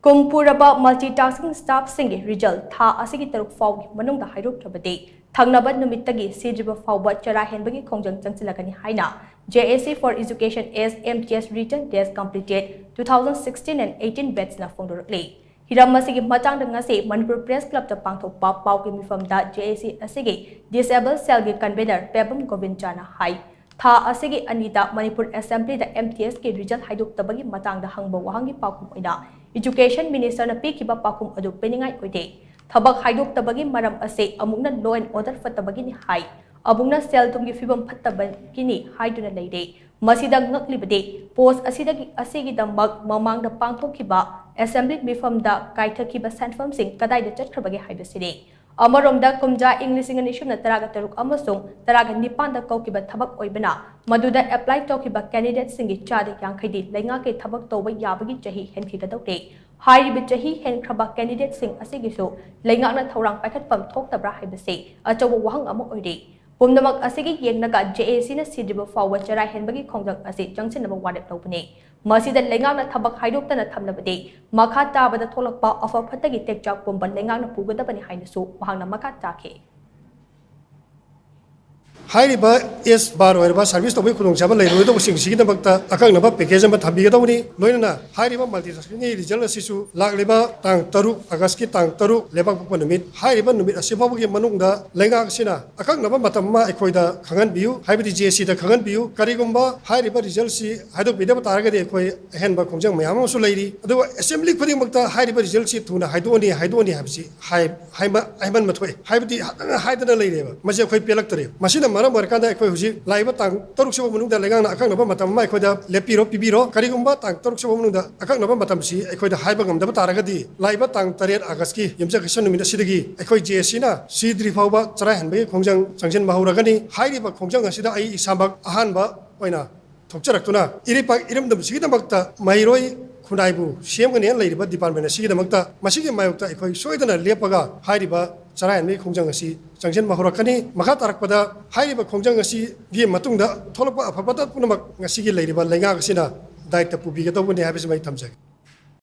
Kum Puraba multitasking staff singi result tha asigi taruk Phaogi manungda Haidoktrabadi thangnaba numit tagi Sidriba Phaoba Chara henbagi khongjang changshillagani haina JAC for Education is MTS Written Test Completed 2016 and 18 batch na phongdorakli. Hiram asigi matang ngasi Manipur Press Club ta pangthokpa pau ki mifam da JAC asigi disabled cell gi convener Pebam Govinchana hai tha asigi anita Manipur Assembly da MTS ki result Haidoktrabadi matang da hangba wahangi pakum oina Education Minister na pikiba pakum adu peningai oide thabak Haidoktrabadi maram ase amungna law and order fatabagi ni hai abungna sel tumgi fibam fattabagi ni haiduna leide masida ngaklibade post asidagi asigi damak mamang da pangthokkiba assembly mifam da kaithakiba sanfam sing kadai da chatkrabagi haibasini Amarom da kumja English inganishum na taraga taruk amasung taraga nipan da kaukiba thabak oibana maduda apply tokiba candidate singi chade yankhaidi lenga ke thabak toba yabagi chahi henkhigadawte hairibi chahi henkraba candidate sing asigisu lenga na thorang paikhatpam thoktabra haibase achawa wahang ama oide pumnamak asigi yengnaga JAC na Sidriba Phaoba Chara henbagi khongjang ase changshillagani wadep lobane masida lenga na thabak haidoktana thamnabade makha tabada tholakpa offer phatagi tekchak pumba lenga na pugadabani hainasu wahangna makha takhe Hairiba is bar or service to Wikum Jabal, Sing Sidabakta, Akanaba, Pekazam, Tabigadoni, Loina, Hairiba multitasking, Regional Sisu, Lagliba, Tang Taru, Agaski, Tang Taru, Lebapunamit, Hairiba, Numit, Asibagi, Manungda, Lenga Sina, Akanaba, Matama, Equida, Kangan View, Hybrid JC, the Kangan View, Karigumba, Hairiba, Regelsi, Haidoktrabadi, Target, Henbagi, khongjang Mayamo Lady, the assembly putting Makta, Hairiba, Regelsi, Tuna, Haidoni, Habsi, Hyman Matway, Hybrid Haidana Lady, Masia Pelactory, Machina. Markanda equation, Live Tang, Torxo Mununda Legan, Akanaba Matama, Equida, Lepiro, Pibiro, Karigumba, Tang, Torxo Mununda, Akanaba Matamsi, Equida Hybagam, the Taragadi, Live Tang, Tariat Agaski, Yamjakan in the Sidigi, Equi Jesina, Sidriba, Chara henbagi khongjang changshillagani, Hairiba khongjang Asida I Sambak, Ahanba, Oina, Tokcharakuna, Iripak, Irim the Sidamakta, Mairoi, Kunaibu, Siamanian Lady, but Department of Sidamakta, Masiki Mayota, Equi Soidana, Lepaga, Hairiba, Chara henbagi khongjang asi, changshillagani, Makatarakpada, Hairiba khongjang asi, Gi Matungda, Tolapa, Phaobada Punamak, Asigi Lady, but Lenga Sina, died the Pubiga, when they have his my tamjak.